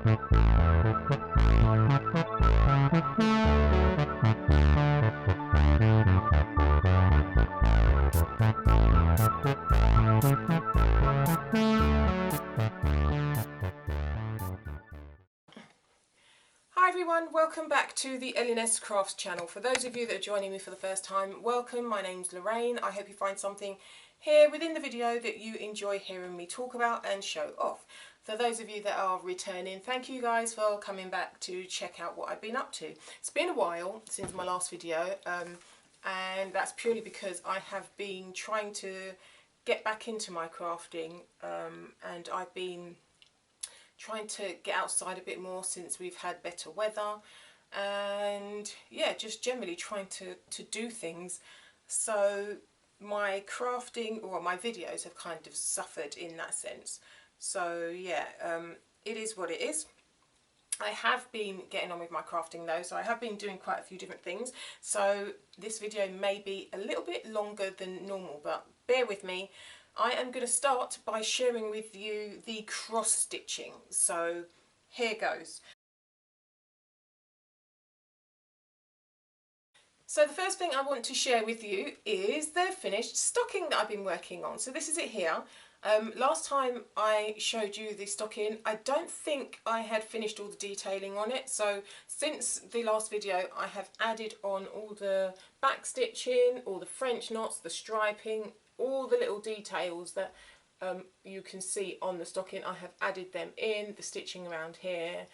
Hi everyone, welcome back to the L&S Crafts channel. For those of you that are joining me for the first time, welcome. My name's Lorraine. I hope you find something here within the video that you enjoy hearing me talk about and show off. For those of you that are returning, thank you guys for coming back to check out what I've been up to. It's been a while since my last video, and that's purely because I have been trying to get back into my crafting, and I've been trying to get outside a bit more since we've had better weather, and yeah, just generally trying to do things. So my crafting or my videos have kind of suffered in that sense. So yeah, it is what it is. I have been getting on with my crafting though, so I have been doing quite a few different things. So this video may be a little bit longer than normal, but bear with me. I am going to start by sharing with you the cross stitching. So here goes. So the first thing I want to share with you is the finished stocking that I've been working on. So this is it here. Last time I showed you the stocking, I don't think I had finished all the detailing on it. So since the last video, I have added on all the back stitching, all the French knots, the striping, all the little details that you can see on the stocking. I have added them in, the stitching around here,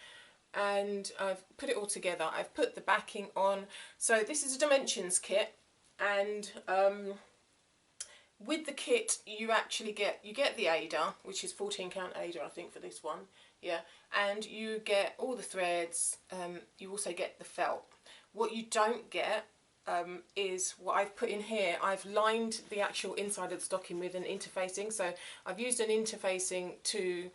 and I've put it all together. I've put the backing on. So this is a dimensions kit, and with the kit you actually get the Aida, which is 14 count Aida I think for this one, yeah, and you get all the threads. You also get the felt. What you don't get is what I've put in here. I've lined the actual inside of the stocking with an interfacing. So I've used an interfacing to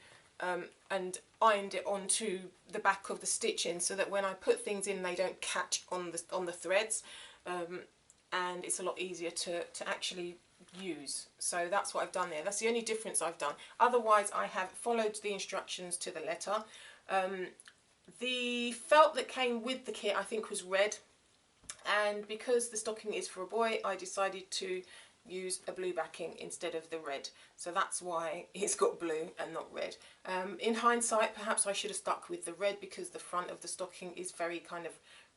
and ironed it onto the back of the stitching so that when I put things in they don't catch on the threads, and it's a lot easier to actually use. So that's what I've done there. That's the only difference I've done. Otherwise I have followed the instructions to the letter. The felt that came with the kit I think was red, and because the stocking is for a boy I decided to use a blue backing instead of the red, so that's why it's got blue and not red. In hindsight perhaps I should have stuck with the red because the front of the stocking is very kind of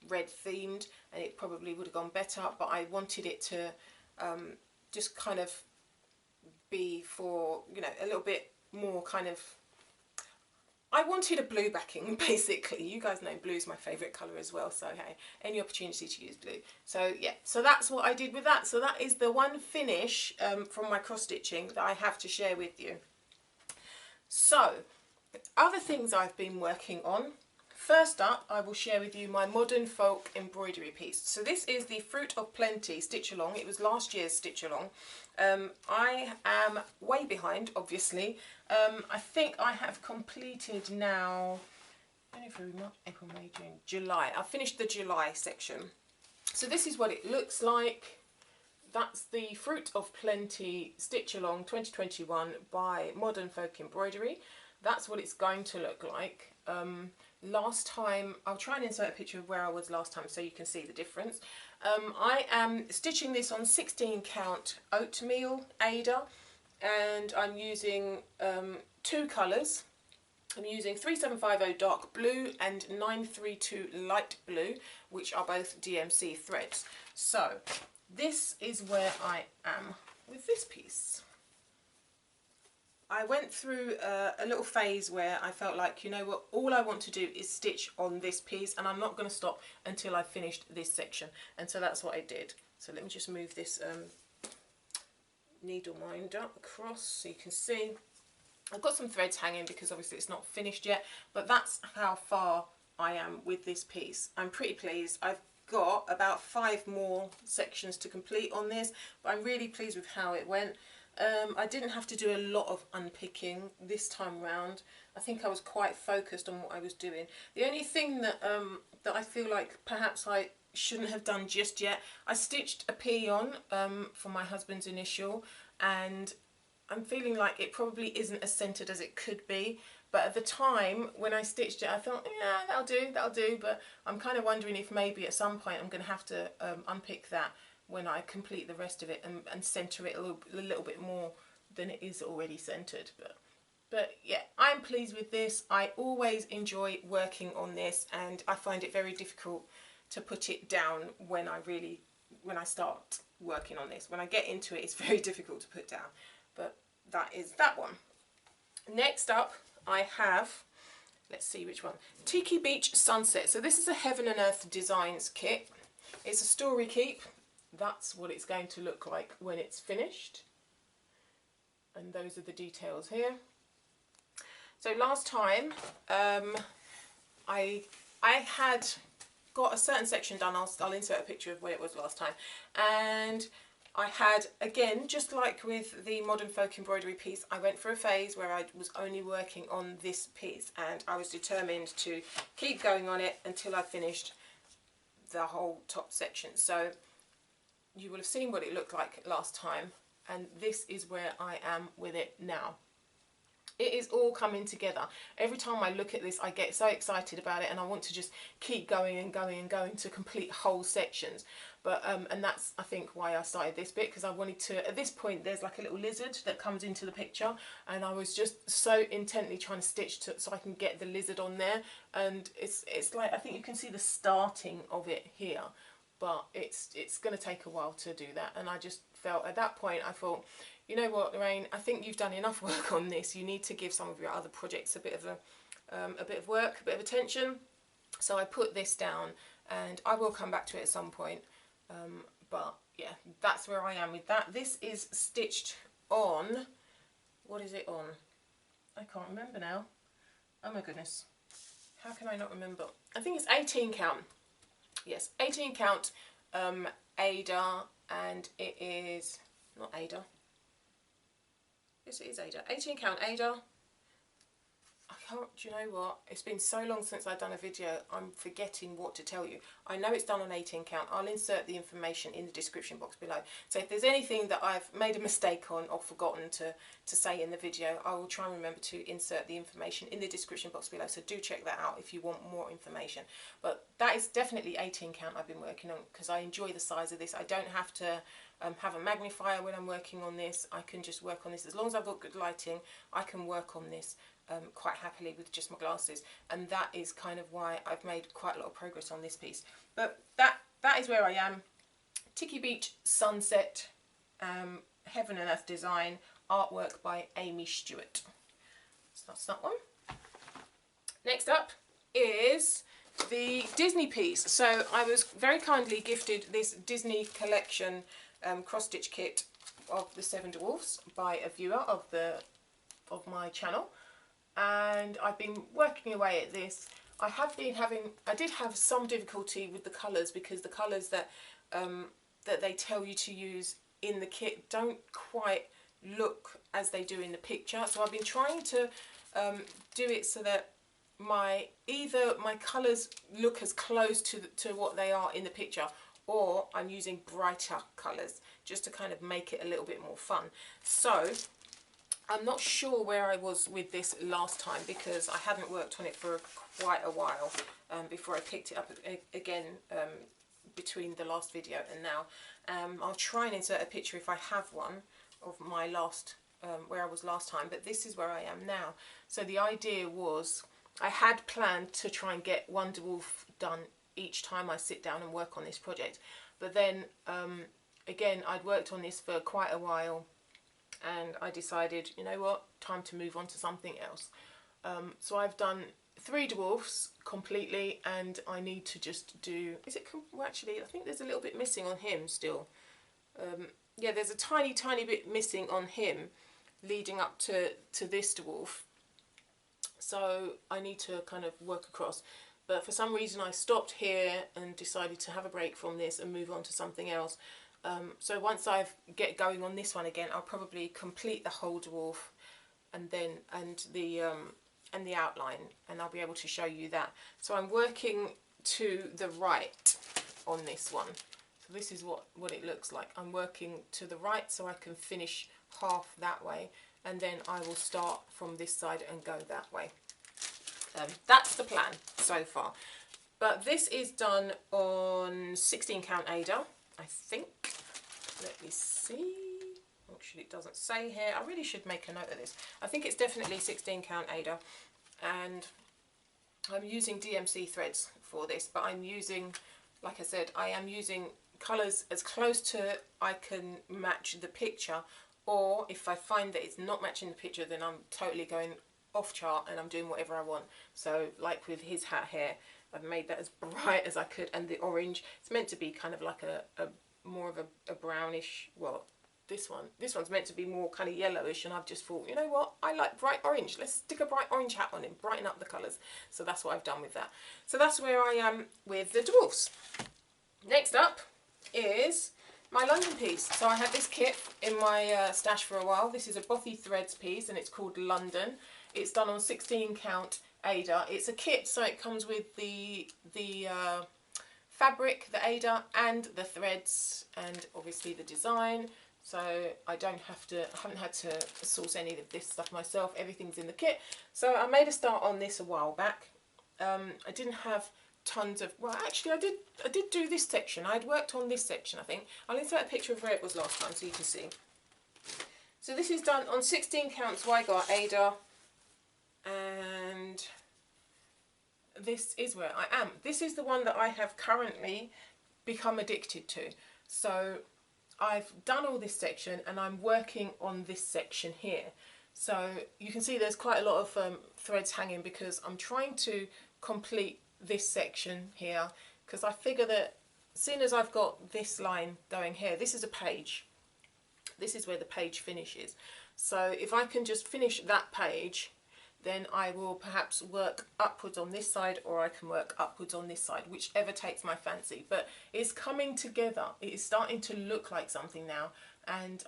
red themed and it probably would have gone better, but I wanted it to just kind of be for, you know, a little bit more kind of, I wanted a blue backing basically. You guys know blue is my favourite colour as well, so hey, any opportunity to use blue. So yeah, so that's what I did with that. So that is the one finish from my cross stitching that I have to share with you. So other things I've been working on. First up, I will share with you my Modern Folk embroidery piece. So this is the Fruit of Plenty stitch along. It was last year's stitch along. I am way behind, obviously. I think I have completed now, April, May, June, July. I've finished the July section. So this is what it looks like. That's the Fruit of Plenty stitch along 2021 by Modern Folk Embroidery. That's what it's going to look like. Last time, I'll try and insert a picture of where I was last time so you can see the difference. I am stitching this on 16 count oatmeal Aida, and I'm using two colours. I'm using 3750 dark blue and 932 light blue, which are both DMC threads. So this is where I am with this piece. I went through a little phase where I felt like, you know what, all I want to do is stitch on this piece and I'm not going to stop until I've finished this section. And so that's what I did. So let me just move this needle winder across so you can see. I've got some threads hanging because obviously it's not finished yet, but that's how far I am with this piece. I'm pretty pleased. I've got about 5 more sections to complete on this, but I'm really pleased with how it went. I didn't have to do a lot of unpicking this time round. I think I was quite focused on what I was doing. The only thing that that I feel like perhaps I shouldn't have done just yet, I stitched a P on for my husband's initial, and I'm feeling like it probably isn't as centered as it could be. but at the time when I stitched it I thought, yeah, that'll do, but I'm kind of wondering if maybe at some point I'm going to have to unpick that when I complete the rest of it and centre it a little bit more than it is already centred. But yeah, I'm pleased with this. I always enjoy working on this, and I find it very difficult to put it down when I start working on this. When I get into it, it's very difficult to put down. But that is that one. Next up, I have, let's see which one, Tiki Beach Sunset. So this is a Heaven and Earth Designs kit. It's a story keep. That's what it's going to look like when it's finished. And those are the details here. So last time I had got a certain section done. I'll insert a picture of where it was last time. And I had, again, just like with the Modern Folk embroidery piece, I went for a phase where I was only working on this piece, and I was determined to keep going on it until I finished the whole top section. So you will have seen what it looked like last time, and this is where I am with it now. It is all coming together. Every time I look at this, I get so excited about it, and I want to just keep going and going and going to complete whole sections. But and that's, I think, why I started this bit, because I wanted to, at this point there's like a little lizard that comes into the picture, and I was just so intently trying to stitch so I can get the lizard on there. And it's like, I think you can see the starting of it here, but it's going to take a while to do that. And I just felt at that point, I thought, you know what, Lorraine, I think you've done enough work on this. You need to give some of your other projects a bit of work, a bit of attention. So I put this down, and I will come back to it at some point. But yeah, that's where I am with that. This is stitched on, what is it on? I can't remember now. Oh my goodness. How can I not remember? I think it's 18 count. Yes, 18 count Aida, and it is, not Aida. Yes, it is Aida. 18 count Aida. I can't, do you know what? It's been so long since I've done a video, I'm forgetting what to tell you. I know it's done on 18 count. I'll insert the information in the description box below. So if there's anything that I've made a mistake on or forgotten to say in the video, I will try and remember to insert the information in the description box below. So do check that out if you want more information. But that is definitely 18 count I've been working on, because I enjoy the size of this. I don't have to have a magnifier when I'm working on this. I can just work on this. As long as I've got good lighting, I can work on this quite happily with just my glasses, and that is kind of why I've made quite a lot of progress on this piece. But that is where I am. Tiki Beach Sunset, Heaven and Earth Design, artwork by Aimee Stewart. So that's that one. Next up is the Disney piece. So I was very kindly gifted this Disney collection cross stitch kit of the 7 Dwarfs by a viewer of my channel, and I've been working away at this. I did have some difficulty with the colours, because the colours that they tell you to use in the kit don't quite look as they do in the picture. So I've been trying to do it so that either my colours look as close to what they are in the picture, or I'm using brighter colours just to kind of make it a little bit more fun. So I'm not sure where I was with this last time, because I hadn't worked on it for quite a while before I picked it up again between the last video and now. I'll try and insert a picture if I have one of my last, where I was last time, but this is where I am now. So the idea was, I had planned to try and get one dwarf done each time I sit down and work on this project, but then again, I'd worked on this for quite a while, and I decided, you know what, time to move on to something else. So I've done 3 dwarfs completely, and I need to just do, well, actually I think there's a little bit missing on him still. Yeah, there's a tiny bit missing on him leading up to this dwarf, so I need to kind of work across. But for some reason I stopped here and decided to have a break from this and move on to something else. So once I get going on this one again, I'll probably complete the whole dwarf and the outline, and I'll be able to show you that. So I'm working to the right on this one. So this is what it looks like. I'm working to the right so I can finish half that way, and then I will start from this side and go that way. That's the plan so far. But this is done on 16 count Aida, I think. Let me see. Actually, it doesn't say here. I really should make a note of this. I think it's definitely 16 count Aida. And I'm using DMC threads for this, but I'm using, like I said, I am using colours as close to I can match the picture, or if I find that it's not matching the picture, then I'm totally going off chart and I'm doing whatever I want. So like with his hat here, I've made that as bright as I could, and the orange, it's meant to be kind of like a more of a brownish, well, this one's meant to be more kind of yellowish, and I've just thought, you know what, I like bright orange, let's stick a bright orange hat on him, brighten up the colours. So that's what I've done with that. So that's where I am with the Dwarfs. Next up is my London piece. So I had this kit in my stash for a while. This is a Bothy threads piece, and it's called London. It's done on 16 count Aida. It's a kit, so it comes with the fabric, the Aida, and the threads, and obviously the design. So I haven't had to source any of this stuff myself. Everything's in the kit. So I made a start on this a while back. I didn't have tons of, well, actually I did do this section. I'd worked on this section, I think. I'll insert a picture of where it was last time so you can see. So this is done on 16 count Sidecar Aida, and this is where I am. This is the one that I have currently become addicted to. So I've done all this section and I'm working on this section here. So you can see there's quite a lot of threads hanging because I'm trying to complete this section here, because I figure that seeing as I've got this line going here, this is a page. This is where the page finishes. So if I can just finish that page, then I will perhaps work upwards on this side, or I can work upwards on this side, whichever takes my fancy. But it's coming together. It is starting to look like something now, and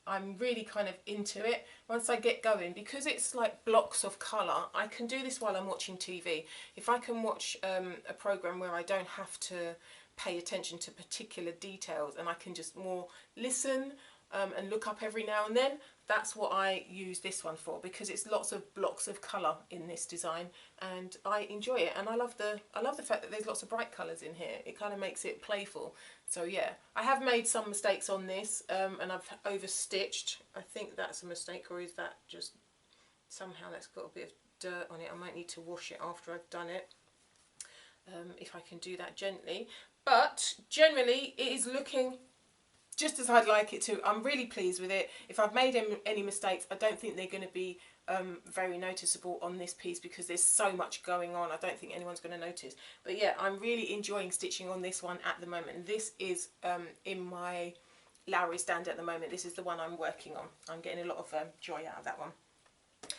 I'm really kind of into it. Once I get going, because it's like blocks of colour, I can do this while I'm watching TV. If I can watch a programme where I don't have to pay attention to particular details, and I can just more listen and look up every now and then, that's what I use this one for, because it's lots of blocks of colour in this design, and I enjoy it. And I love the fact that there's lots of bright colours in here. It kind of makes it playful. So yeah, I have made some mistakes on this, and I've overstitched. I think that's a mistake, or is that just somehow that's got a bit of dirt on it? I might need to wash it after I've done it, if I can do that gently. But generally it is looking just as I'd like it to. I'm really pleased with it. If I've made any mistakes, I don't think they're going to be very noticeable on this piece, because there's so much going on. I don't think anyone's going to notice. But yeah, I'm really enjoying stitching on this one at the moment. This is in my Lowry stand at the moment. This is the one I'm working on. I'm getting a lot of joy out of that one.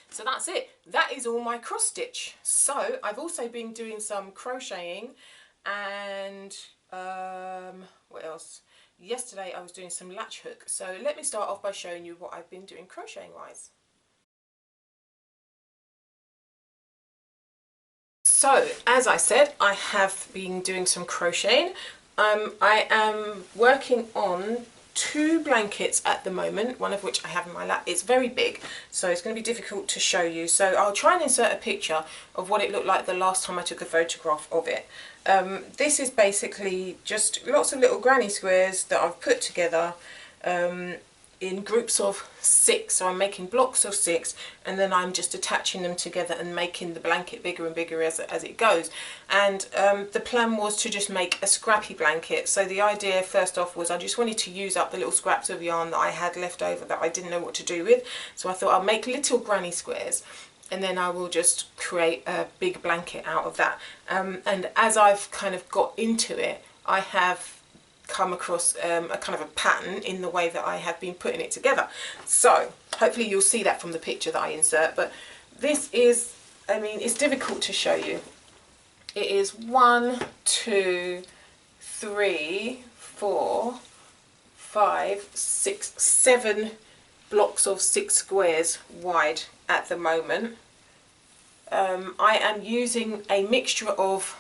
So that's it. That is all my cross stitch. So I've also been doing some crocheting, and what else? Yesterday I was doing some latch hook. So let me start off by showing you what I've been doing crocheting wise. So as I said, I have been doing some crocheting. I am working on 2 blankets at the moment, one of which I have in my lap. It's very big, so it's going to be difficult to show you. So I'll try and insert a picture of what it looked like the last time I took a photograph of it. This is basically just lots of little granny squares that I've put together in groups of 6. So I'm making blocks of 6, and then I'm just attaching them together and making the blanket bigger and bigger as it goes. And the plan was to just make a scrappy blanket. So the idea first off was I just wanted to use up the little scraps of yarn that I had left over that I didn't know what to do with. So I thought I'll make little granny squares, and then I will just create a big blanket out of that. And as I've kind of got into it, I have come across a kind of a pattern in the way that I have been putting it together. So hopefully you'll see that from the picture that I insert. But this is, I mean, it's difficult to show you. It is 1, 2, 3, 4, 5, 6, 7 blocks of 6 squares wide at the moment. I am using a mixture of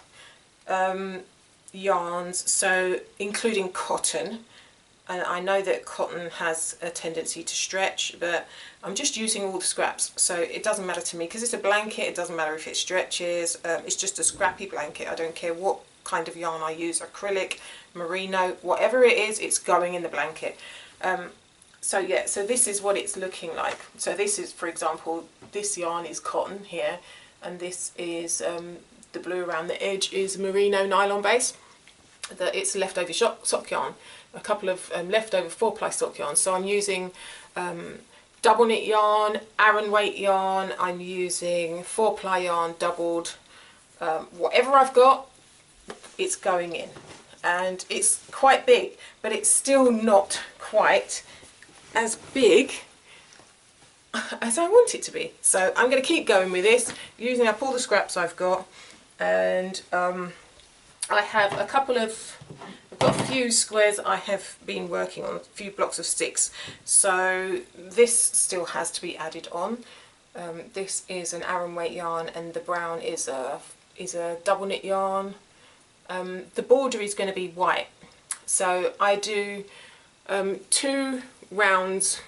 yarns, so including cotton, and I know that cotton has a tendency to stretch, but I'm just using all the scraps, so it doesn't matter to me because it's a blanket. It doesn't matter if it stretches. It's just a scrappy blanket. I don't care what kind of yarn I use, acrylic, merino, whatever it is, it's going in the blanket. So yeah, so this is what it's looking like. So this is, for example, this yarn is cotton here, and this is the blue around the edge is merino nylon base. It's leftover sock yarn, a couple of leftover 4-ply sock yarn. So I'm using double knit yarn, Aran weight yarn, I'm using 4-ply yarn doubled, whatever I've got, it's going in. And it's quite big, but it's still not quite as big as I want it to be. So I'm going to keep going with this, using up all the scraps I've got, and I have I've got a few squares I have been working on, a few blocks of sticks, so this still has to be added on. This is an Aran weight yarn, and the brown is a double knit yarn. The border is going to be white, so I do 2 rounds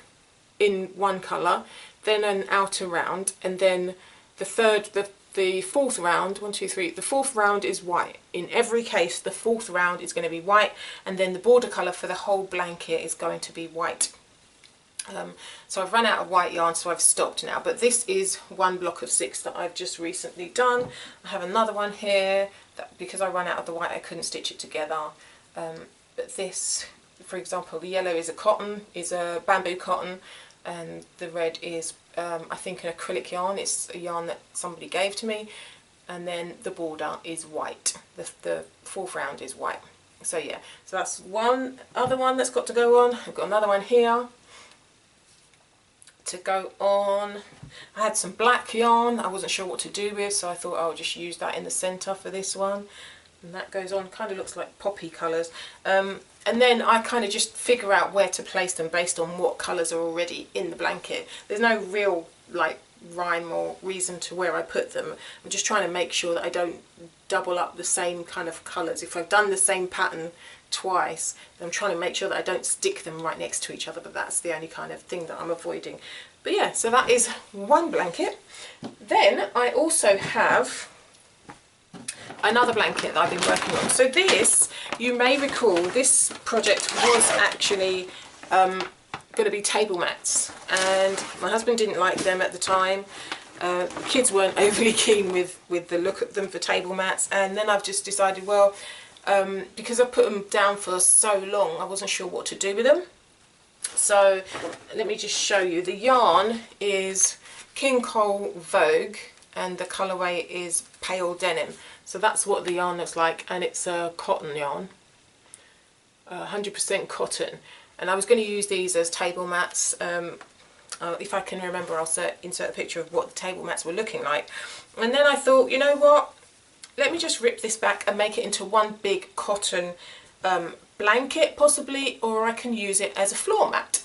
in one colour, then an outer round, and then the fourth round, 1, 2, 3, the fourth round is white. In every case, the fourth round is going to be white, and then the border colour for the whole blanket is going to be white. So I've run out of white yarn, so I've stopped now, but this is one block of 6 that I've just recently done. I have another one here that, because I ran out of the white, I couldn't stitch it together. But this, for example, the yellow is a bamboo cotton, and the red is I think an acrylic yarn. It's a yarn that somebody gave to me, and then the border is white. The fourth round is white. So yeah, so that's one other one that's got to go on. I've got another one here to go on. I had some black yarn I wasn't sure what to do with, so I thought I'll just use that in the centre for this one, and that goes on, kind of looks like poppy colours. And then I kind of just figure out where to place them based on what colours are already in the blanket. There's no real like rhyme or reason to where I put them. I'm just trying to make sure that I don't double up the same kind of colours. If I've done the same pattern twice, I'm trying to make sure that I don't stick them right next to each other, but that's the only kind of thing that I'm avoiding. But yeah, so that is one blanket. Then I also have another blanket that I've been working on. So this, you may recall, this project was actually going to be table mats, and my husband didn't like them at the time. The kids weren't overly keen with the look of them for table mats, and then I've just decided, well, because I put them down for so long, I wasn't sure what to do with them. So let me just show you. The yarn is King Cole Vogue, and the colourway is Pale Denim. So that's what the yarn looks like, and it's a cotton yarn, 100% cotton. And I was going to use these as table mats. If I can remember, I'll insert a picture of what the table mats were looking like. And then I thought, you know what, let me just rip this back and make it into one big cotton blanket possibly, or I can use it as a floor mat.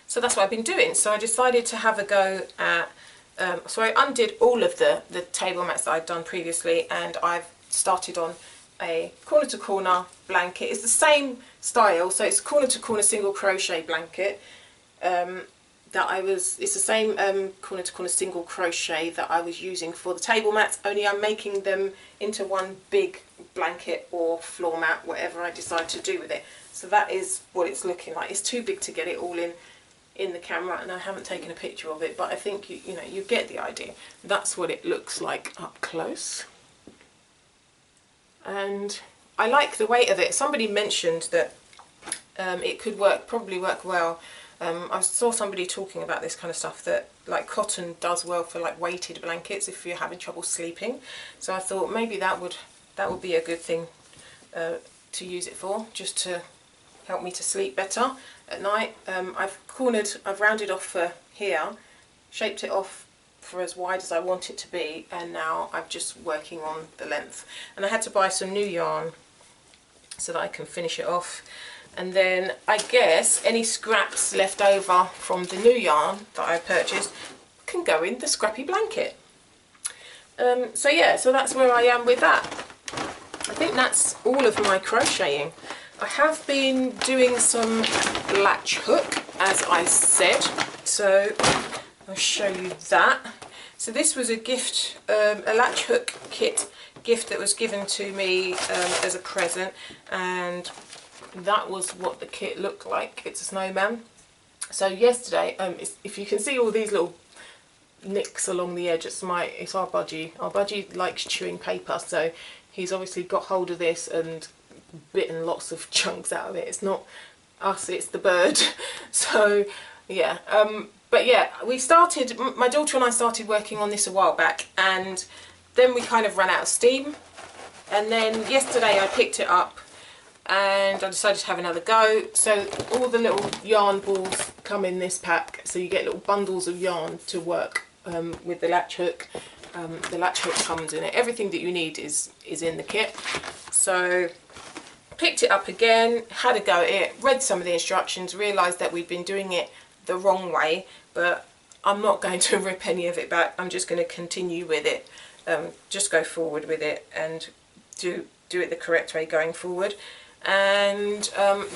So that's what I've been doing. So I decided to have a go at so I undid all of the table mats that I'd done previously, and I've started on a corner to corner blanket. It's the same style, so it's corner to corner single crochet blanket it's the same corner to corner single crochet that I was using for the table mats, only I'm making them into one big blanket or floor mat, whatever I decide to do with it. So that is what it's looking like. It's too big to get it all in the camera, and I haven't taken a picture of it, but I think you know, you get the idea. That's what it looks like up close, and I like the weight of it. Somebody mentioned that it could probably work well. I saw somebody talking about this kind of stuff, that like cotton does well for like weighted blankets if you're having trouble sleeping. So I thought maybe that would be a good thing to use it for, just to help me to sleep better at night. I've rounded off for here, shaped it off for as wide as I want it to be, and now I'm just working on the length. And I had to buy some new yarn so that I can finish it off. And then I guess any scraps left over from the new yarn that I purchased can go in the scrappy blanket. So yeah, so that's where I am with that. I think that's all of my crocheting. I have been doing some Latch Hook, as I said, so I'll show you that. So this was a gift, a Latch Hook kit gift that was given to me as a present, and that was what the kit looked like. It's a snowman. So yesterday, if you can see all these little nicks along the edge, it's our budgie. Our budgie likes chewing paper, so he's obviously got hold of this and bitten lots of chunks out of it. It's not us, it's the bird. So yeah, but yeah, my daughter and I started working on this a while back, and then we kind of ran out of steam, and then yesterday I picked it up and I decided to have another go. So all the little yarn balls come in this pack, so you get little bundles of yarn to work with the Latch Hook. The Latch Hook comes in it. Everything that you need is in the kit. So picked it up again, had a go at it, read some of the instructions, realised that we'd been doing it the wrong way, but I'm not going to rip any of it back. I'm just going to continue with it, just go forward with it and do it the correct way going forward. And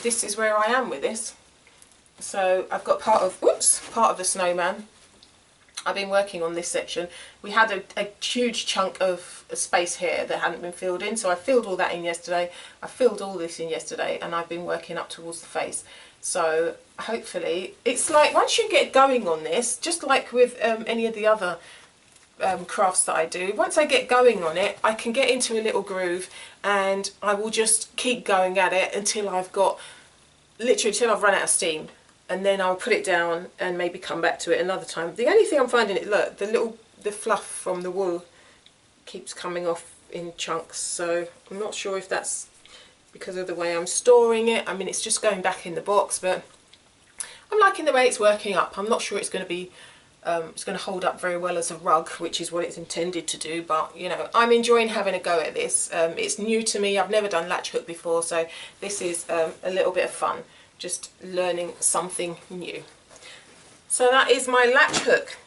this is where I am with this. So I've got part of the snowman. I've been working on this section. We had a huge chunk of space here that hadn't been filled in, so I filled all that in yesterday. I filled all this in yesterday, and I've been working up towards the face. So hopefully, it's like once you get going on this, just like with any of the other crafts that I do, once I get going on it, I can get into a little groove, and I will just keep going at it until I've got, literally till I've run out of steam. And then I'll put it down and maybe come back to it another time. The only thing I'm finding is, look, the fluff from the wool keeps coming off in chunks, so I'm not sure if that's because of the way I'm storing it. I mean, it's just going back in the box, but I'm liking the way it's working up. I'm not sure it's going to be it's going to hold up very well as a rug, which is what it's intended to do, but you know, I'm enjoying having a go at this. It's new to me. I've never done Latch Hook before, so this is a little bit of fun, just learning something new. So that is my Latch Hook.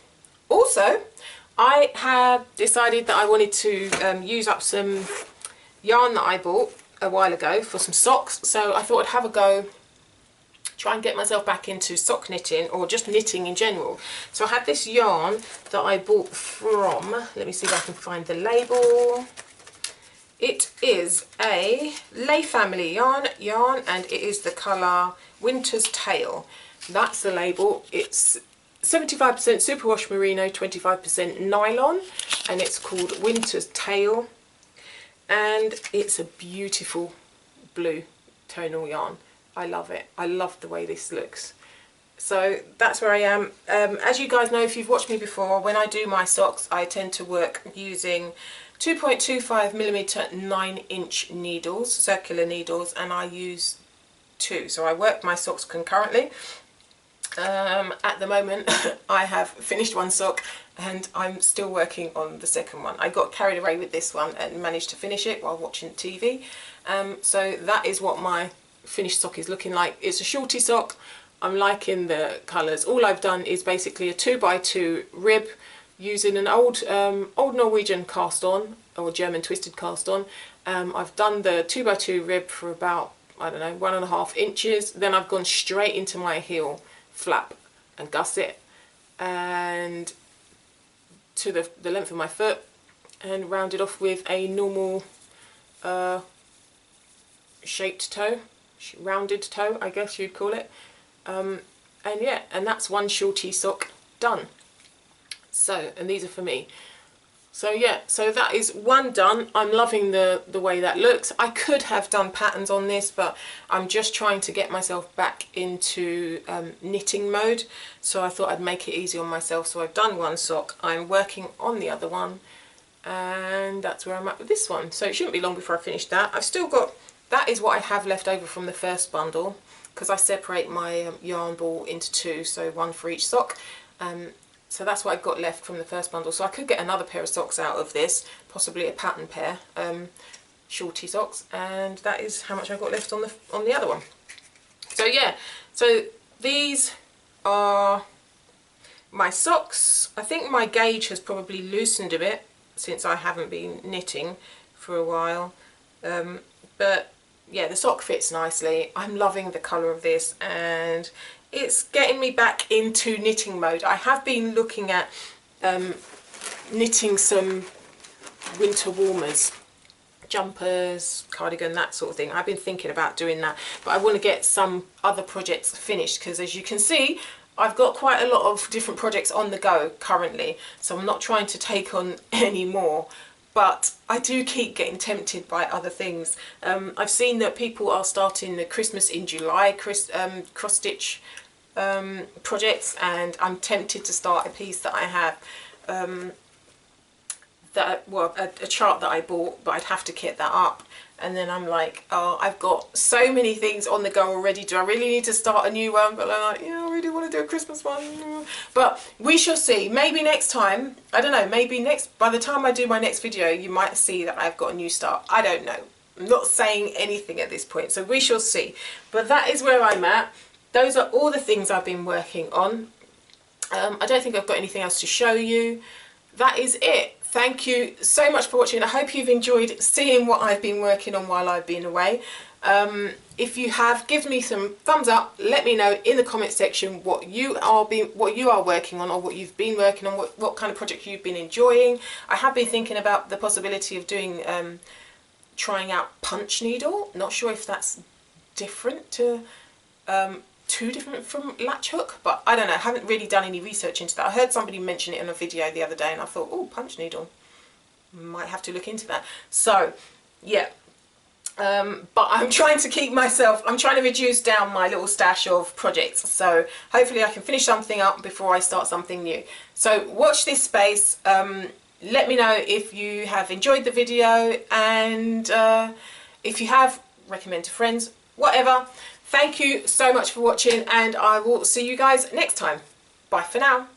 Also, I have decided that I wanted to use up some yarn that I bought a while ago for some socks, so I thought I'd have a go, try and get myself back into sock knitting, or just knitting in general. So I had this yarn that I bought from, let me see if I can find the label. It is a Lay Family yarn, and it is the colour Winter's Tale. That's the label. It's 75% superwash merino, 25% nylon, and it's called Winter's Tale, and it's a beautiful blue tonal yarn. I love it. I love the way this looks. So that's where I am. As you guys know, if you've watched me before, when I do my socks, I tend to work using 2.25mm 9-inch needles, circular needles, and I use 2. So I work my socks concurrently. At the moment, I have finished one sock and I'm still working on the second one. I got carried away with this one and managed to finish it while watching TV. So that is what my finished sock is looking like. It's a shorty sock. I'm liking the colours. All I've done is basically a 2x2 rib using an old Norwegian cast on, or German twisted cast on. I've done the 2x2 rib for about, I don't know, 1.5 inches. Then I've gone straight into my heel flap and gusset, and to the length of my foot, and rounded off with a normal shaped toe, rounded toe, I guess you'd call it. And yeah, and that's one shorty sock done. So, and these are for me. So yeah, so that is one done. I'm loving the way that looks. I could have done patterns on this, but I'm just trying to get myself back into knitting mode. So I thought I'd make it easy on myself. So I've done one sock. I'm working on the other one, and that's where I'm at with this one. So it shouldn't be long before I finish that. I've still got, that is what I have left over from the first bundle, because I separate my yarn ball into 2, so one for each sock. So that's what I've got left from the first bundle. So I could get another pair of socks out of this, possibly a pattern pair, shorty socks, and that is how much I've got left on the other one. So yeah, so these are my socks. I think my gauge has probably loosened a bit since I haven't been knitting for a while, but yeah, the sock fits nicely. I'm loving the colour of this, and it's getting me back into knitting mode. I have been looking at knitting some winter warmers, jumpers, cardigan, that sort of thing. I've been thinking about doing that, but I want to get some other projects finished, because as you can see, I've got quite a lot of different projects on the go currently, so I'm not trying to take on any more, but I do keep getting tempted by other things. I've seen that people are starting the Christmas in July cross stitch projects, and I'm tempted to start a piece that I have a chart that I bought, but I'd have to kit that up, and then I'm like, oh, I've got so many things on the go already, do I really need to start a new one? But I'm like, yeah, I really want to do a Christmas one, but we shall see. Maybe next time, I don't know, maybe by the time I do my next video, you might see that I've got a new start. I don't know, I'm not saying anything at this point, so we shall see. But that is where I'm at. Those are all the things I've been working on. I don't think I've got anything else to show you. That is it. Thank you so much for watching. I hope you've enjoyed seeing what I've been working on while I've been away. If you have, give me some thumbs up. Let me know in the comment section what you are working on, or what you've been working on, what kind of project you've been enjoying. I have been thinking about the possibility of doing trying out punch needle. Not sure if that's different to too different from Latch Hook, but I don't know, I haven't really done any research into that. I heard somebody mention it in a video the other day, and I thought, oh, punch needle, might have to look into that. So yeah, but I'm trying to I'm trying to reduce down my little stash of projects, so hopefully I can finish something up before I start something new. So watch this space. Let me know if you have enjoyed the video, and if you have, recommend to friends, whatever. Thank you so much for watching, and I will see you guys next time. Bye for now.